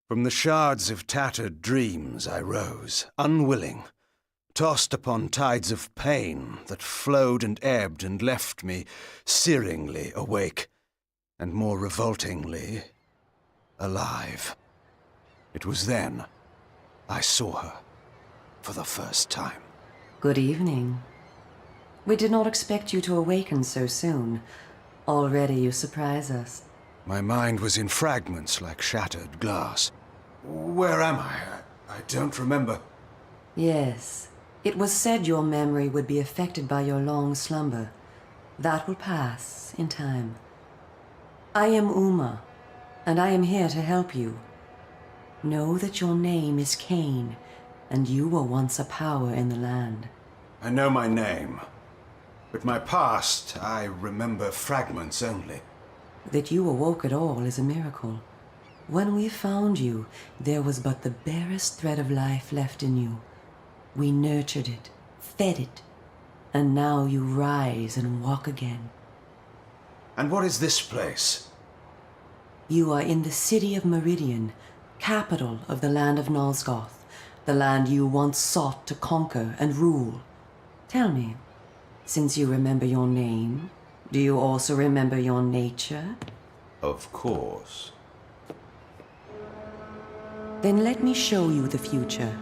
From the shards of tattered dreams I rose, unwilling, tossed upon tides of pain that flowed and ebbed and left me searingly awake, and more revoltingly, alive. It was then I saw her for the first time. Good evening. We did not expect you to awaken so soon. Already you surprise us. My mind was in fragments like shattered glass. Where am I? I don't remember. Yes. It was said your memory would be affected by your long slumber. That will pass in time. I am Umah, and I am here to help you. Know that your name is Kain, and you were once a power in the land. I know my name, but my past, I remember fragments only. That you awoke at all is a miracle. When we found you, there was but the barest thread of life left in you. We nurtured it, fed it, and now you rise and walk again. And what is this place? You are in the city of Meridian, capital of the land of Nosgoths, the land you once sought to conquer and rule. Tell me, since you remember your name, do you also remember your nature? Of course. Then let me show you the future.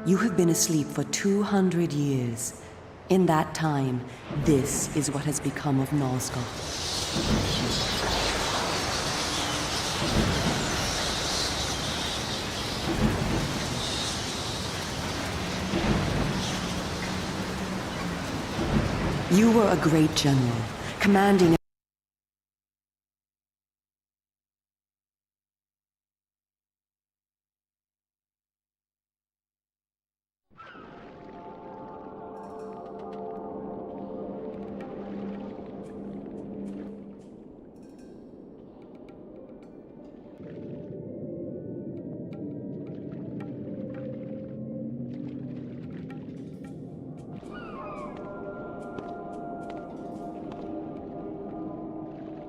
You have been asleep for 200 years. In that time, this is what has become of Nosgoth. You were a great general, commanding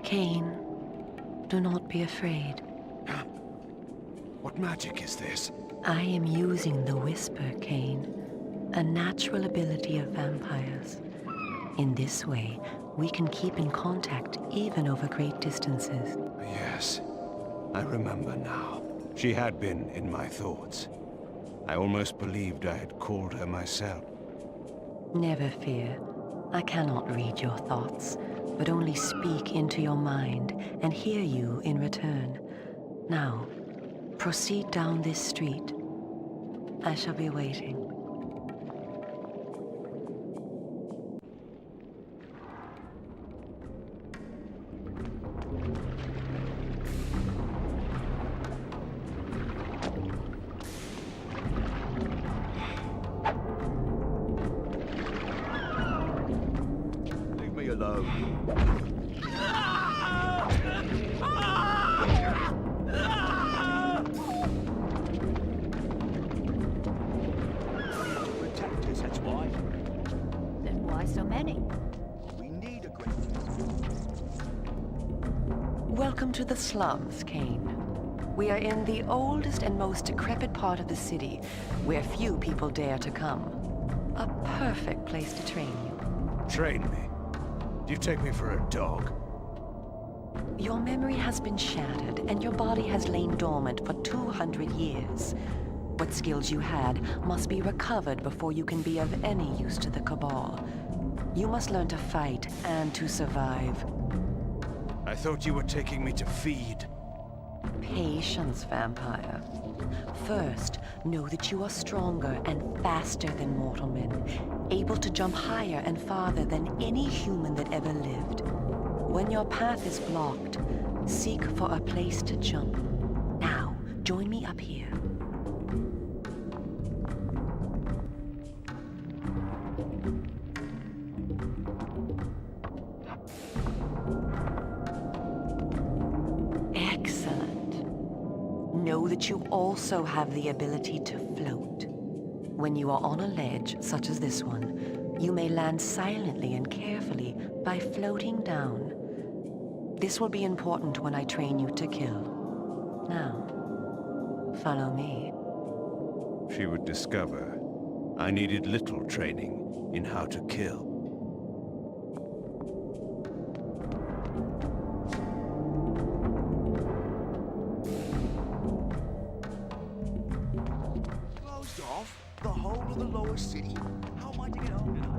Kain, do not be afraid. What magic is this? I am using the Whisper, Kain, a natural ability of vampires. In this way, we can keep in contact even over great distances. Yes, I remember now. She had been in my thoughts. I almost believed I had called her myself. Never fear. I cannot read your thoughts, but only speak into your mind and hear you in return. Now, proceed down this street. I shall be waiting. Leave me alone. Welcome to the slums, Kain. We are in the oldest and most decrepit part of the city, where few people dare to come. A perfect place to train you. Train me? Do you take me for a dog? Your memory has been shattered, and your body has lain dormant for 200 years. What skills you had must be recovered before you can be of any use to the Cabal. You must learn to fight and to survive. I thought you were taking me to feed. Patience, vampire. First, know that you are stronger and faster than mortal men, able to jump higher and farther than any human that ever lived. When your path is blocked, seek for a place to jump. Now, join me up here. Know that you also have the ability to float. When you are on a ledge, such as this one, you may land silently and carefully by floating down. This will be important when I train you to kill. Now, Follow me. She would discover I needed little training in how to kill. Closed off the whole of the lower city? How am I to get home tonight?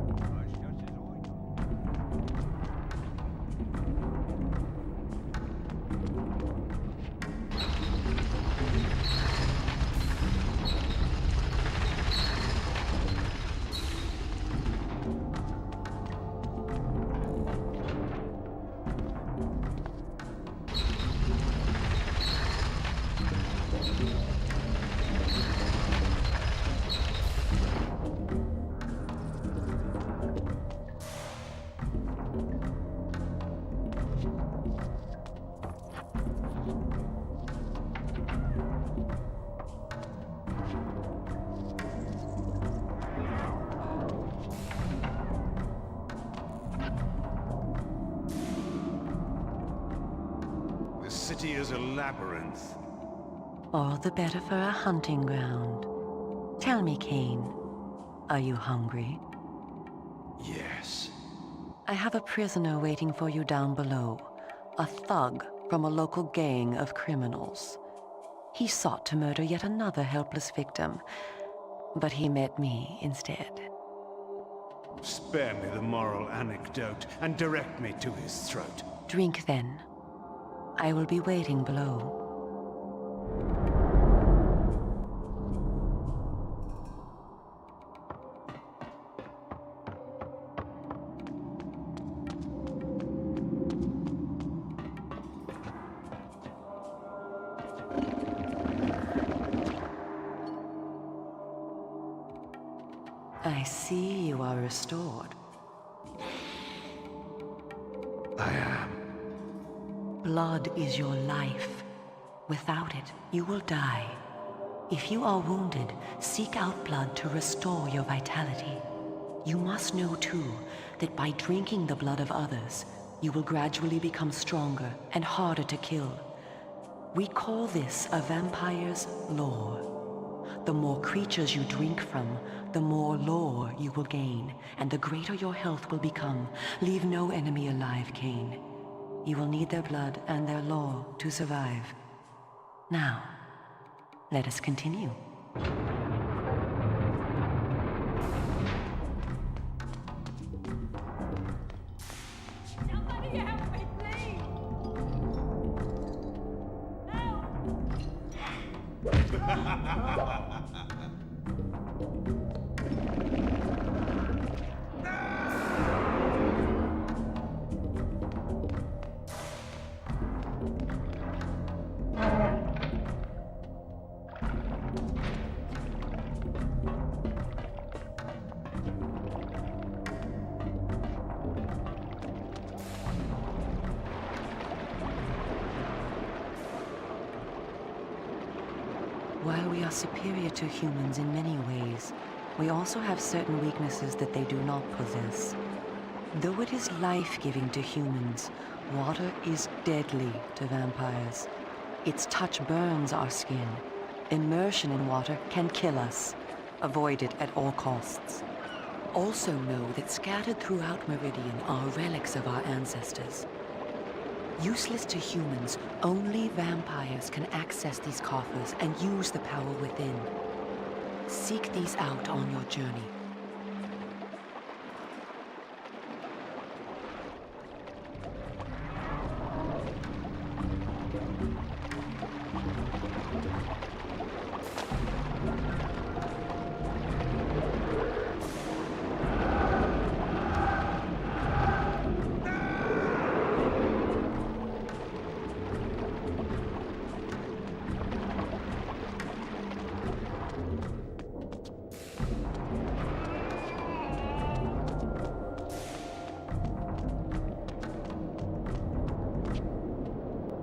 The city is a labyrinth. All the better for a hunting ground. Tell me, Kain, are you hungry? Yes. I have a prisoner waiting for you down below. A thug from a local gang of criminals. He sought to murder yet another helpless victim, but he met me instead. Spare me the moral anecdote and direct me to his throat. Drink then. I will be waiting below. I see you are restored. I am. Blood is your life. Without it, you will die. If you are wounded, seek out blood to restore your vitality. You must know, too, that by drinking the blood of others, you will gradually become stronger and harder to kill. We call this a vampire's lore. The more creatures you drink from, the more lore you will gain, and the greater your health will become. Leave no enemy alive, Kain. You will need their blood and their lore to survive. Now, let us continue. Somebody help me, please! Help! While we are superior to humans in many ways, we also have certain weaknesses that they do not possess. Though it is life-giving to humans, water is deadly to vampires. Its touch burns our skin. Immersion in water can kill us. Avoid it at all costs. Also know that scattered throughout Meridian are relics of our ancestors. Useless to humans, only vampires can access these coffers and use the power within. Seek these out on your journey.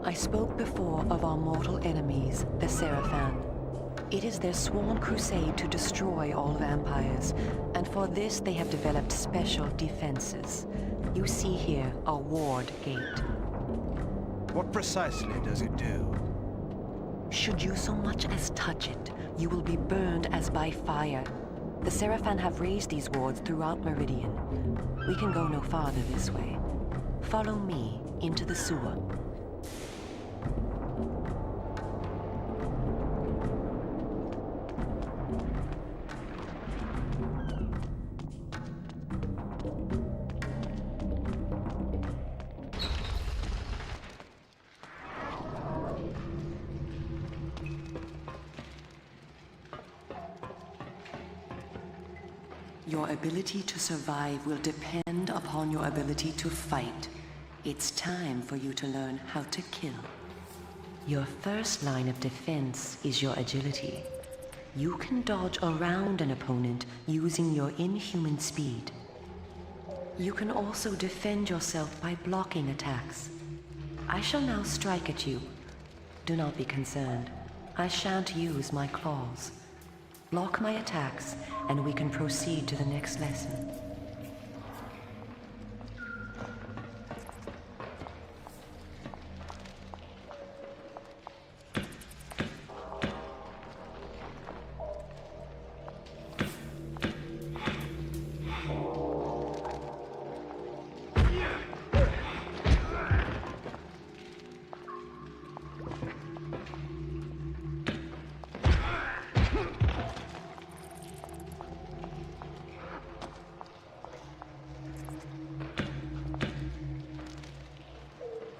I spoke before of our mortal enemies, the Sarafan. It is their sworn crusade to destroy all vampires, and for this they have developed special defenses. You see here a ward gate. What precisely does it do? Should you so much as touch it, you will be burned as by fire. The Sarafan have raised these wards throughout Meridian. We can go no farther this way. Follow me into the sewer. Your ability to survive will depend upon your ability to fight. It's time for you to learn how to kill. Your first line of defense is your agility. You can dodge around an opponent using your inhuman speed. You can also defend yourself by blocking attacks. I shall now strike at you. Do not be concerned. I shan't use my claws. Block my attacks, and we can proceed to the next lesson.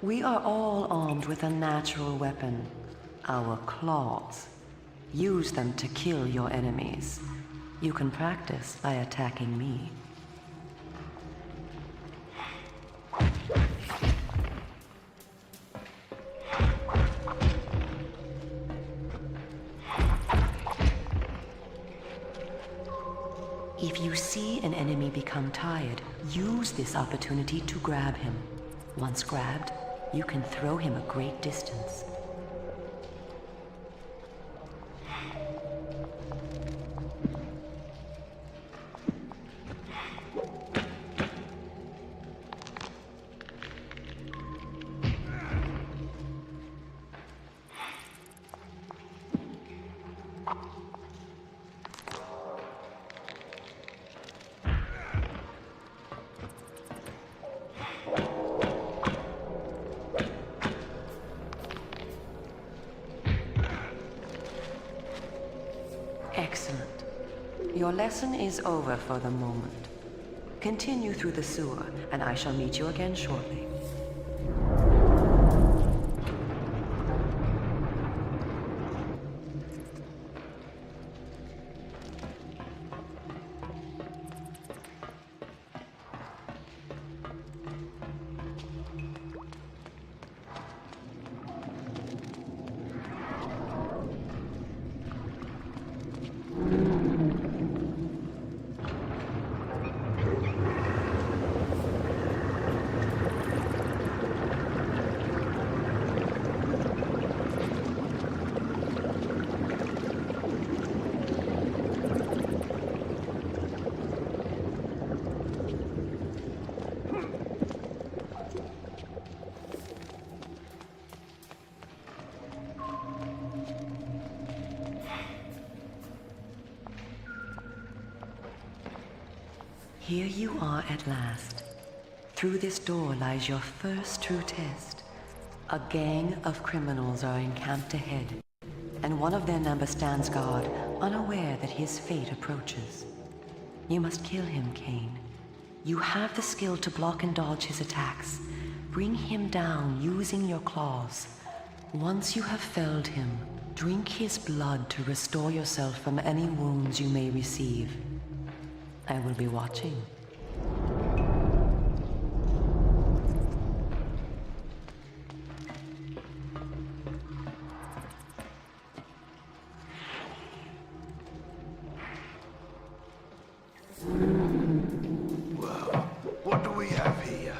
We are all armed with a natural weapon, our claws. Use them to kill your enemies. You can practice by attacking me. If you see an enemy become tired, use this opportunity to grab him. Once grabbed, you can throw him a great distance. Excellent. Your lesson is over for the moment. Continue through the sewer, and I shall meet you again shortly. Here you are at last. Through this door lies your first true test. A gang of criminals are encamped ahead, and one of their number stands guard, unaware that his fate approaches. You must kill him, Kain. You have the skill to block and dodge his attacks. Bring him down using your claws. Once you have felled him, drink his blood to restore yourself from any wounds you may receive. I will be watching. Well, what do we have here?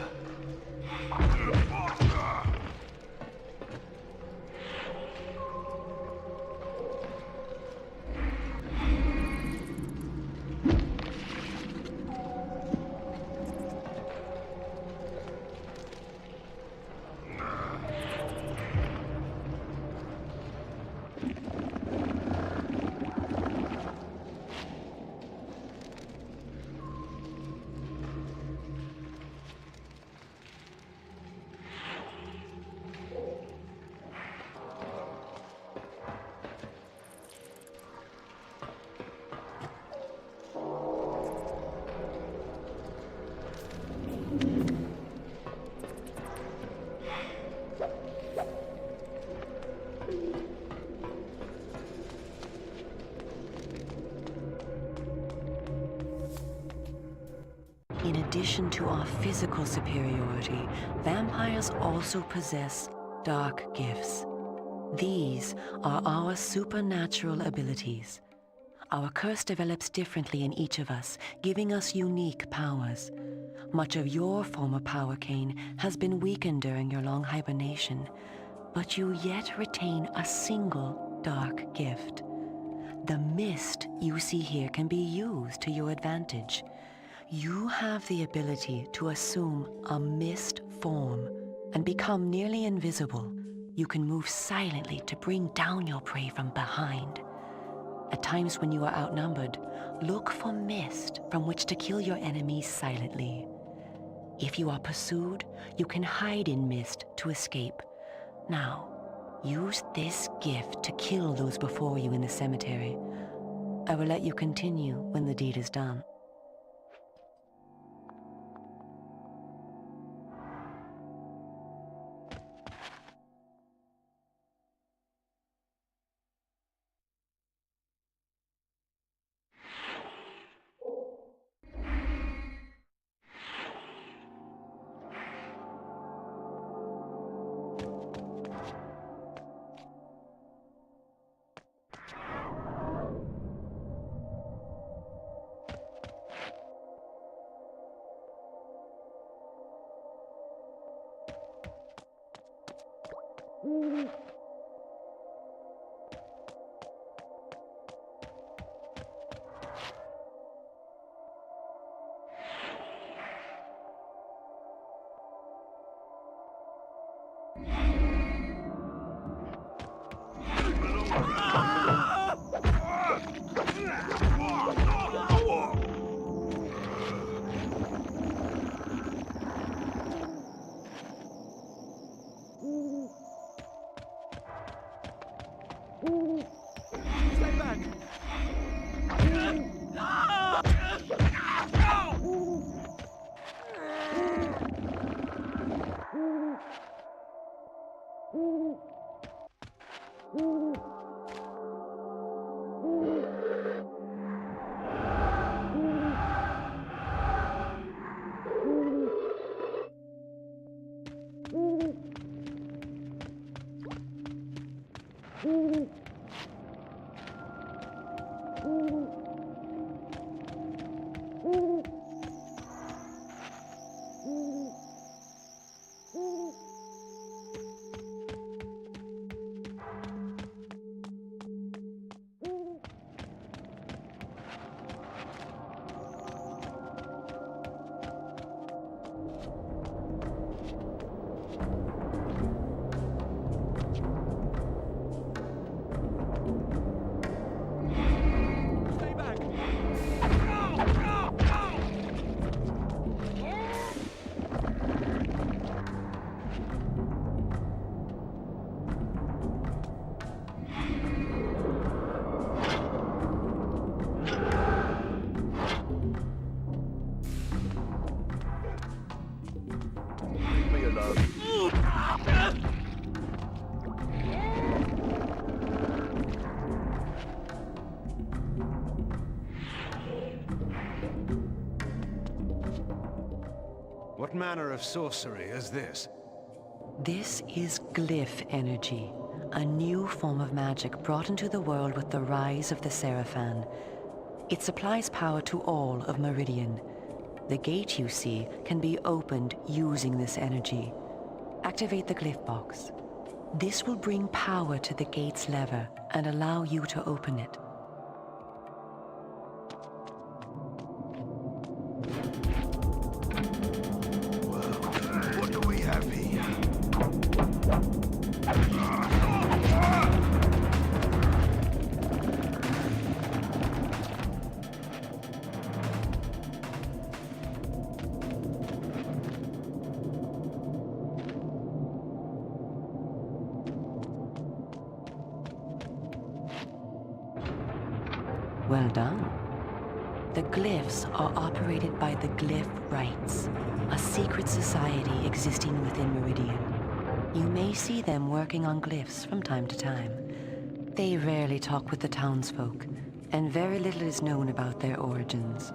addition to our physical superiority, vampires also possess dark gifts. These are our supernatural abilities. Our curse develops differently in each of us, giving us unique powers. Much of your former power, Kain, has been weakened during your long hibernation, but you yet retain a single dark gift. The mist you see here can be used to your advantage. You have the ability to assume a mist form and become nearly invisible. You can move silently to bring down your prey from behind. At times when you are outnumbered, look for mist from which to kill your enemies silently. If you are pursued, you can hide in mist to escape. Now, use this gift to kill those before you in the cemetery. I will let you continue when the deed is done. What manner of sorcery is this? This is glyph energy, a new form of magic brought into the world with the rise of the Sarafan. It supplies power to all of Meridian. The gate you see can be opened using this energy. Activate the glyph box. This will bring power to the gate's lever and allow you to open it. What do we have here? Well done. The glyphs are operated by the Glyph Rites, a secret society existing within Meridian. You may see them working on glyphs from time to time. They rarely talk with the townsfolk, and very little is known about their origins.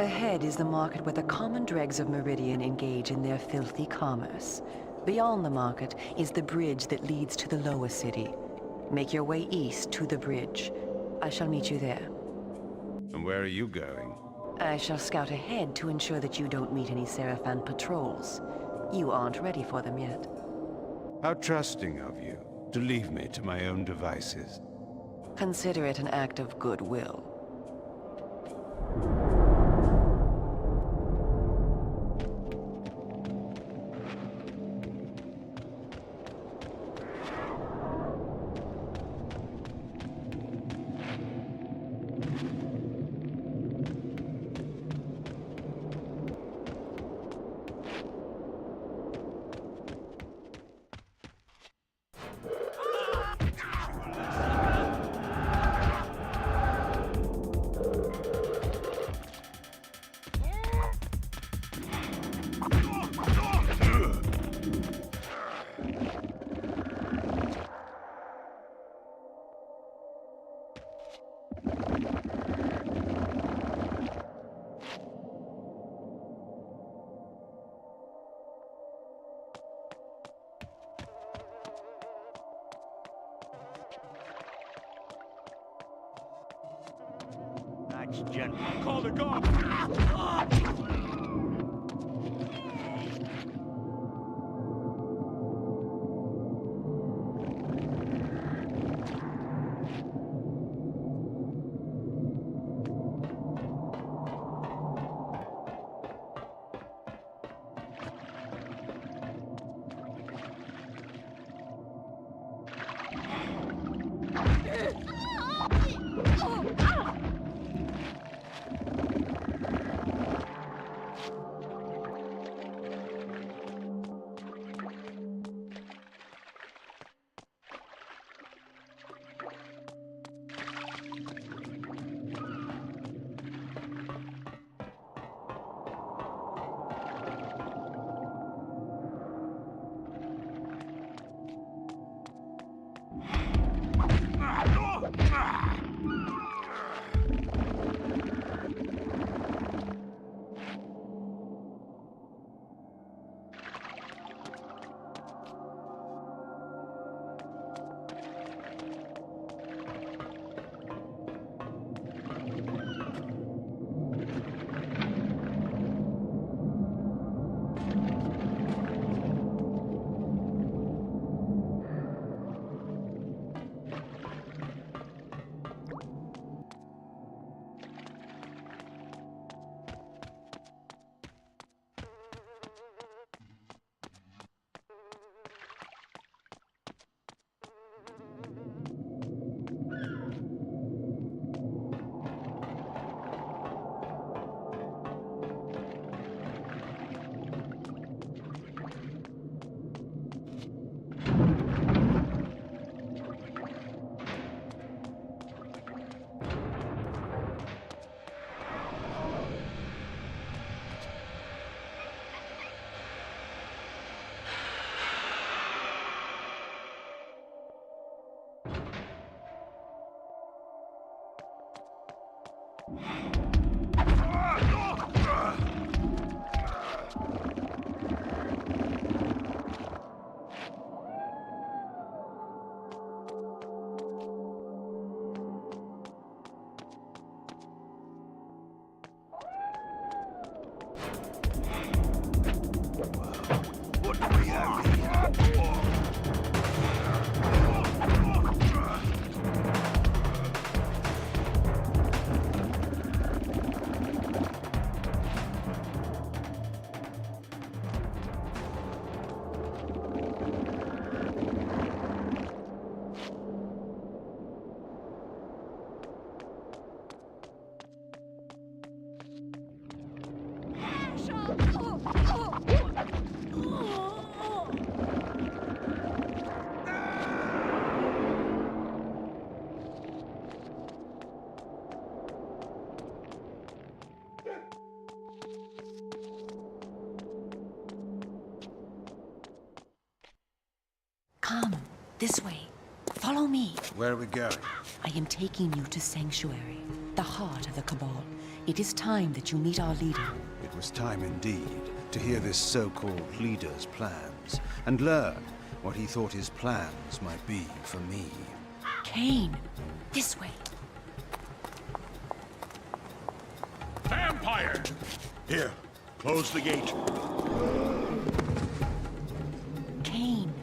Ahead is the market where the common dregs of Meridian engage in their filthy commerce. Beyond the market is the bridge that leads to the lower city. Make your way east to the bridge. I shall meet you there. And where are you going? I shall scout ahead to ensure that you don't meet any Sarafan patrols. You aren't ready for them yet. How trusting of you to leave me to my own devices. Consider it an act of goodwill. Call the guard! Come, this way. Follow me. Where are we going? I am taking you to Sanctuary. the heart of the Cabal. It is time that you meet our leader. It was time indeed to hear this so-called leader's plans and learn what he thought his plans might be for me. Kain, this way. Vampire! Here, close the gate. Kain,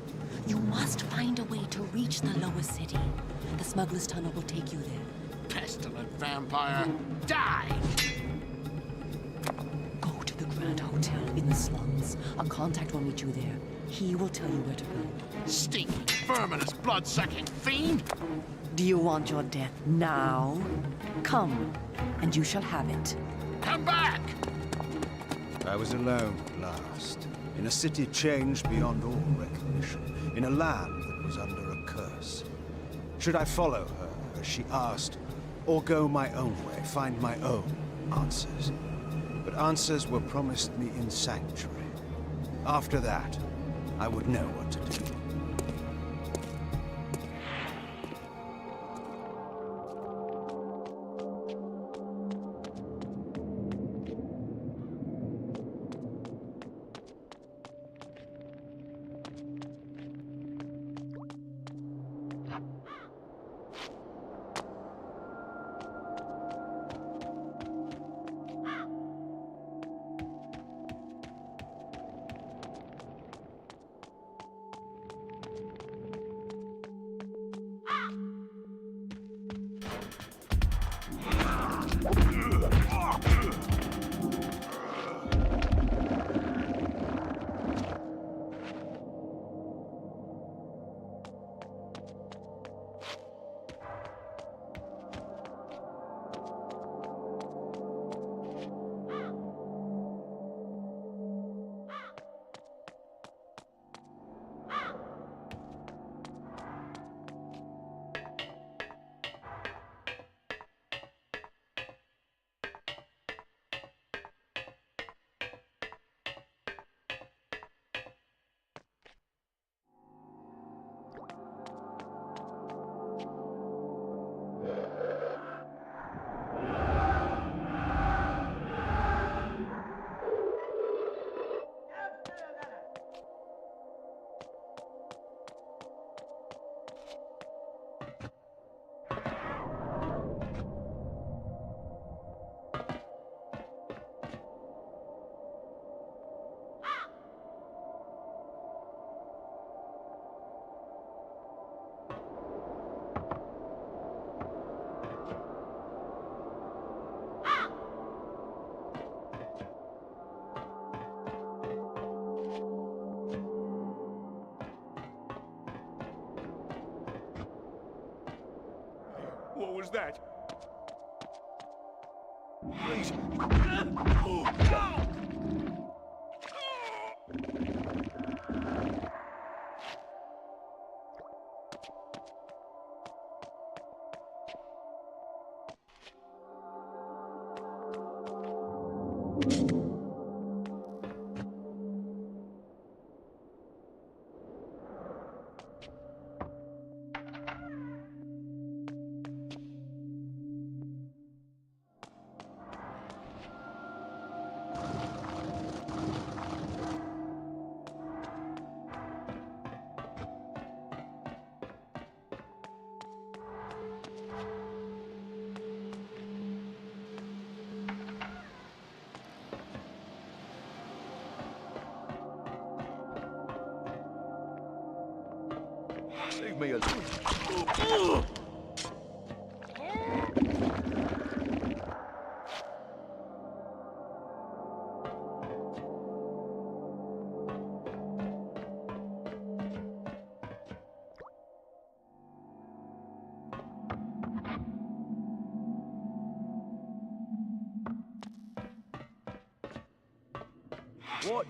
you must find a way to reach the lower city. The smuggler's tunnel will take you there. Pestilent vampire! Die! Go to the Grand Hotel in the slums. A contact will meet you there. He will tell you where to go. Stinking, verminous, blood-sucking fiend! Do you want your death now? Come, and you shall have it. Come back! I was alone at last, in a city changed beyond all recognition, in a land that was under a curse. Should I follow her, as she asked, or go my own way, find my own answers? But answers were promised me in Sanctuary. After that, I would know what to do. What was that? Please. Leave me alone. What?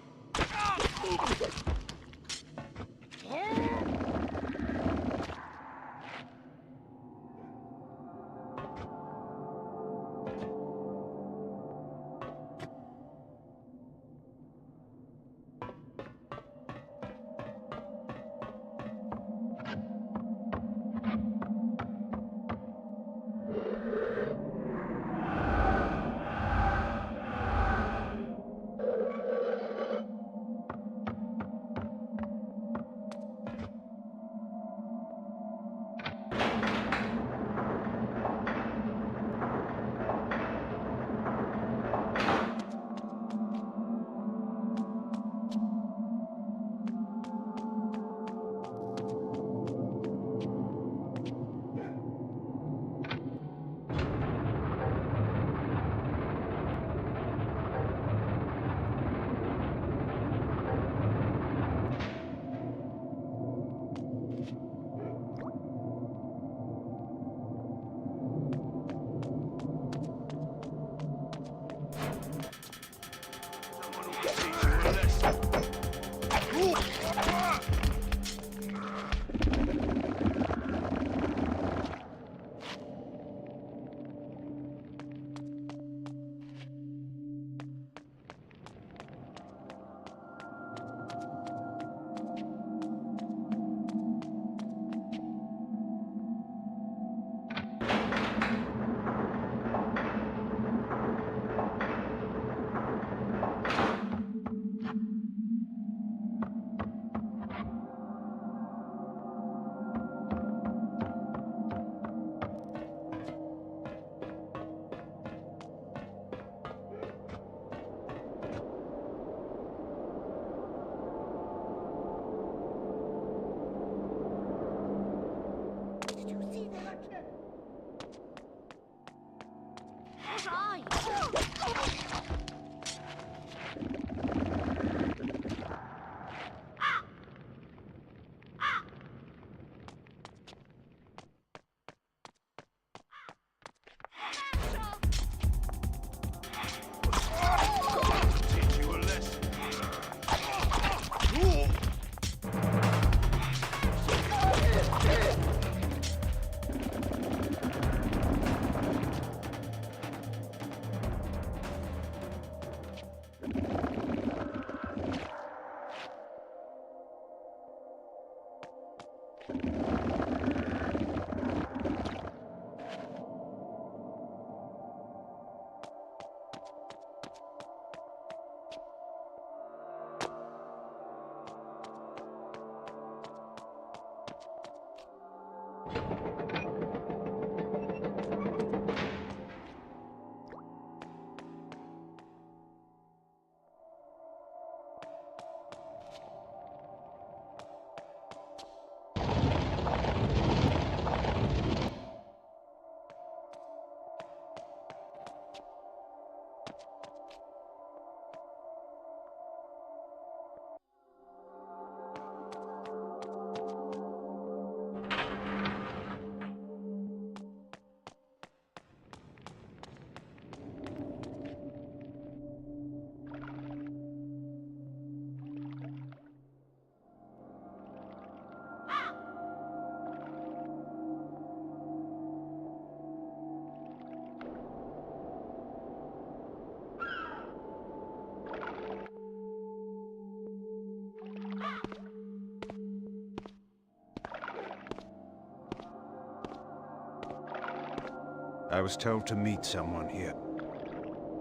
I was told to meet someone here.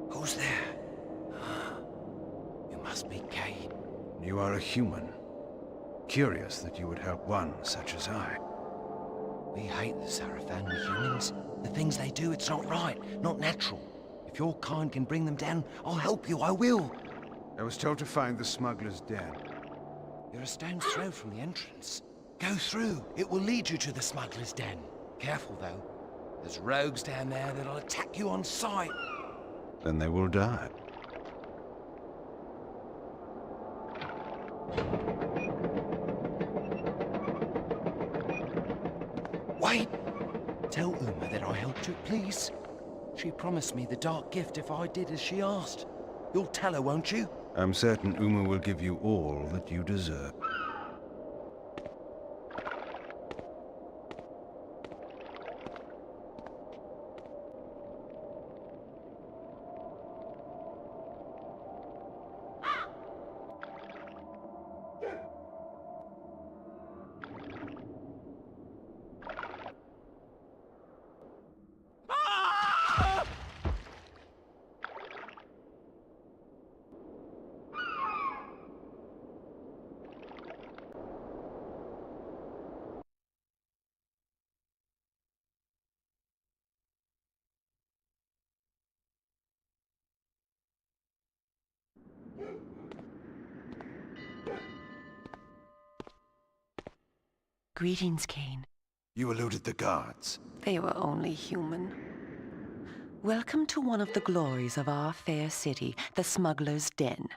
Who's there? You must be Kain. You are a human. Curious that you would help one such as I. We hate the Sarafan, we humans. The things they do, it's not right, not natural. If your kind can bring them down, I'll help you, I will. I was told to find the smuggler's den. You're a stone's throw from the entrance. Go through, it will lead you to the smuggler's den. Careful though, there's rogues down there that'll attack you on sight. Then they will die. Wait! Tell Umah that I helped you, please. She promised me the dark gift if I did as she asked. You'll tell her, won't you? I'm certain Umah will give you all that you deserve. Greetings, Kain. You eluded the guards. They were only human. Welcome to one of the glories of our fair city, the Smuggler's Den.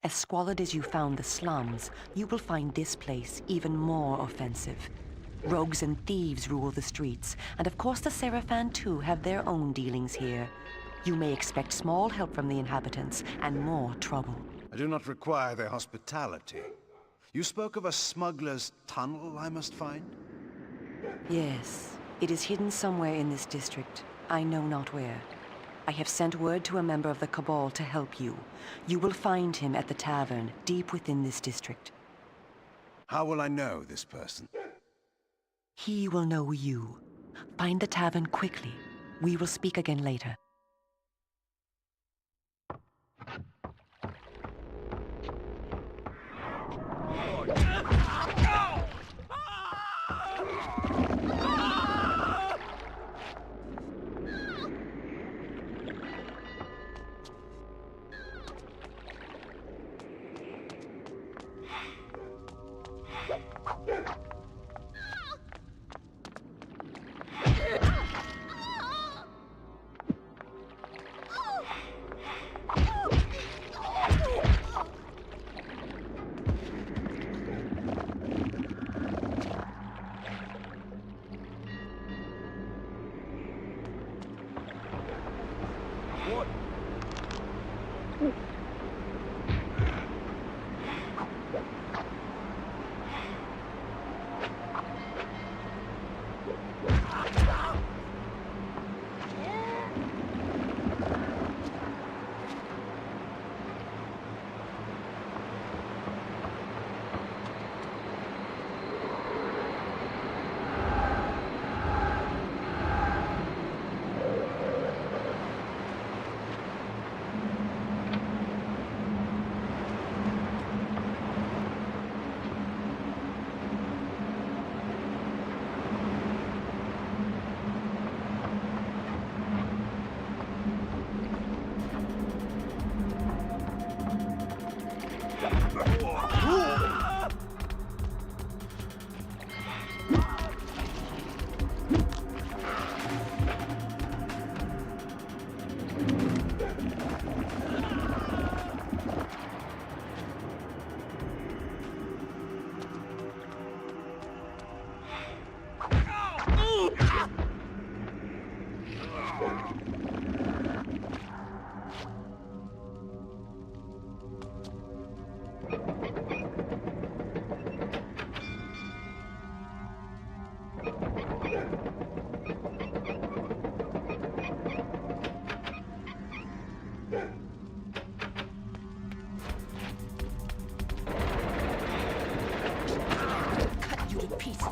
As squalid as you found the slums, you will find this place even more offensive. Rogues and thieves rule the streets, and of course the Sarafan too have their own dealings here. You may expect small help from the inhabitants, and more trouble. I do not require their hospitality. You spoke of a smuggler's tunnel I must find? Yes, it is hidden somewhere in this district. I know not where. I have sent word to a member of the Cabal to help you. You will find him at the tavern, deep within this district. How will I know this person? He will know you. Find the tavern quickly. We will speak again later. Cut you to pieces.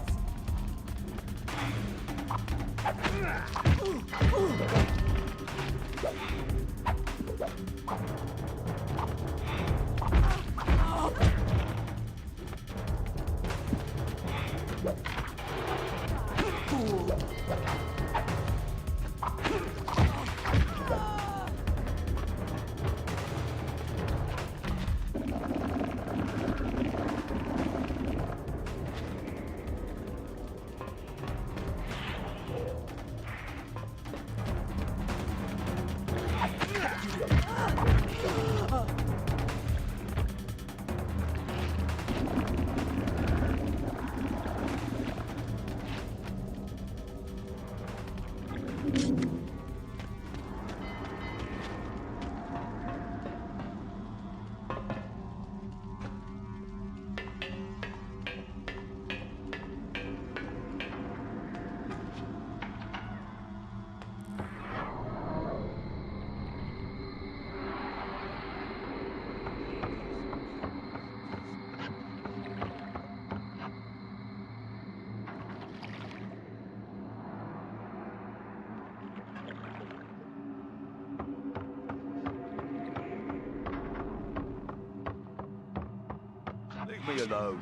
Leave me alone.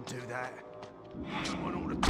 Don't do that. Someone ought to...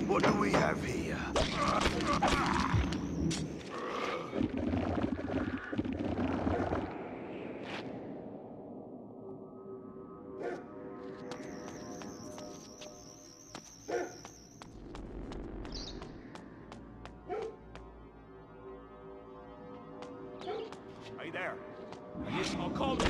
What do we have here? Hey there. I'll call you.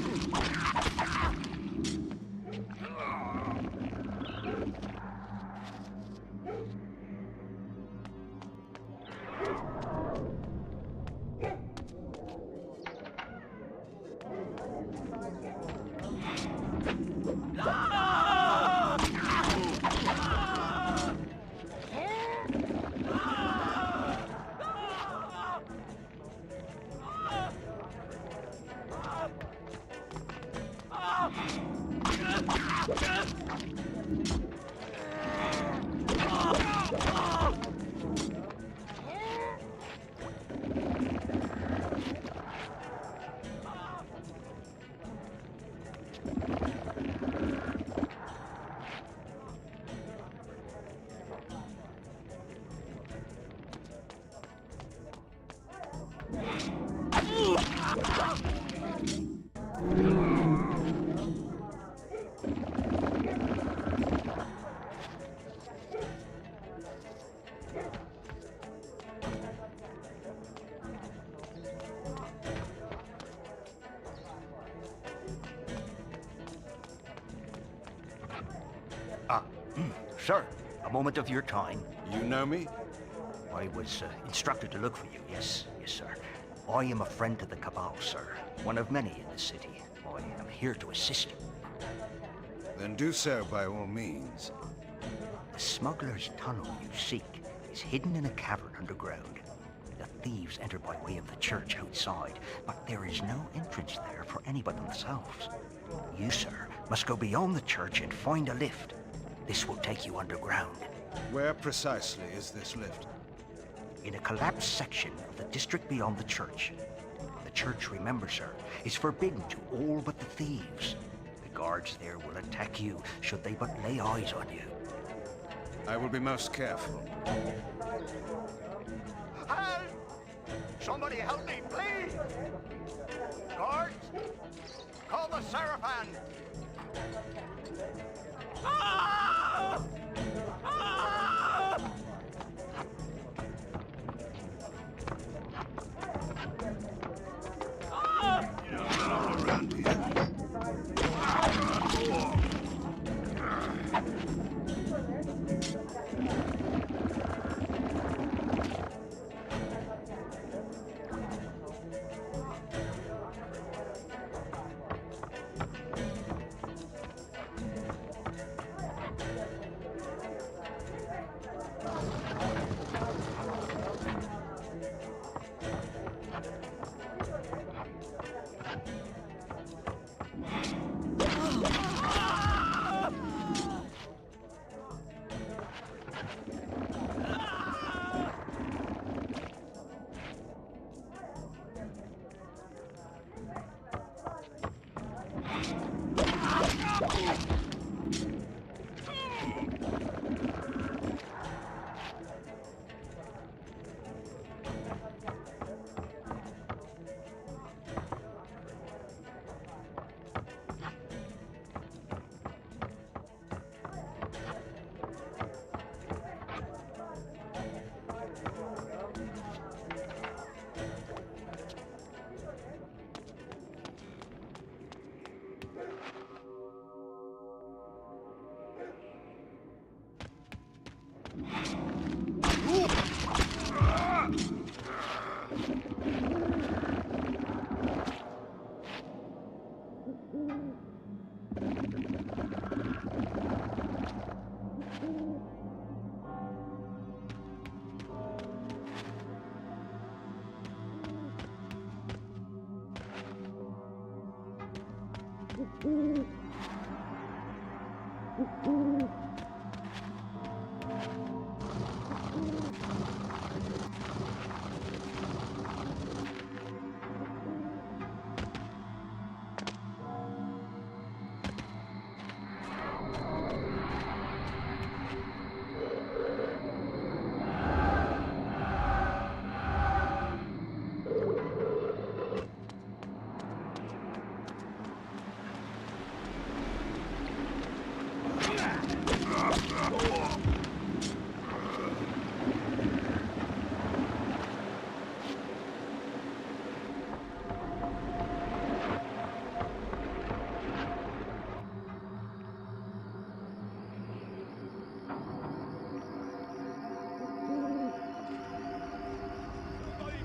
Sir, a moment of your time. You know me? I was instructed to look for you, yes, sir. I am a friend to the Cabal, sir. One of many in the city. I am here to assist you. Then do so by all means. The smuggler's tunnel you seek is hidden in a cavern underground. The thieves enter by way of the church outside, but there is no entrance there for any but themselves. You, sir, must go beyond the church and find a lift. This will take you underground. Where precisely is this lift? In a collapsed section of the district beyond the church. The church, remember, sir, is forbidden to all but the thieves. The guards there will attack you should they but lay eyes on you. I will be most careful. Help! Somebody help me, please! Guards! Call the Sarafan! Ah! Ah! Around here. Somebody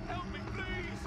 help me, please!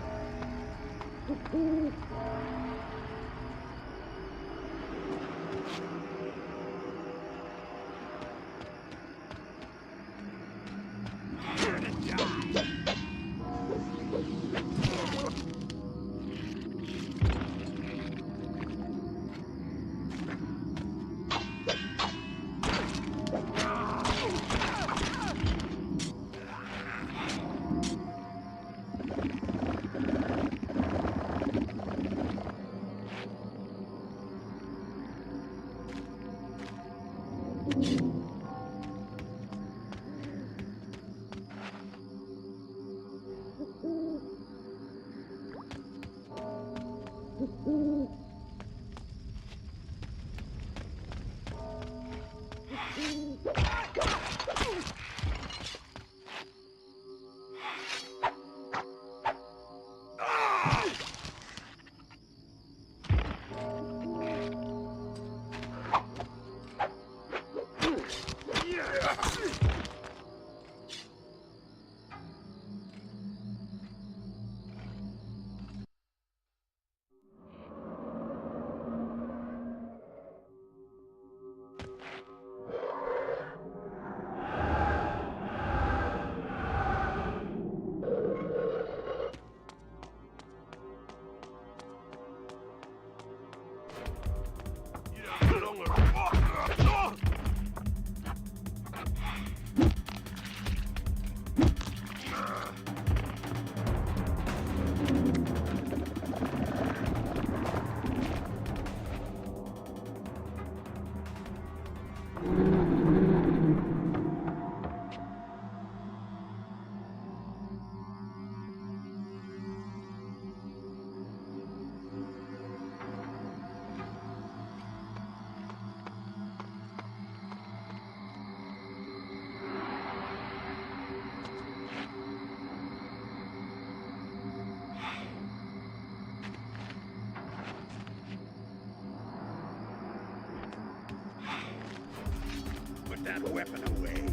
You don't belong around. Put that weapon away.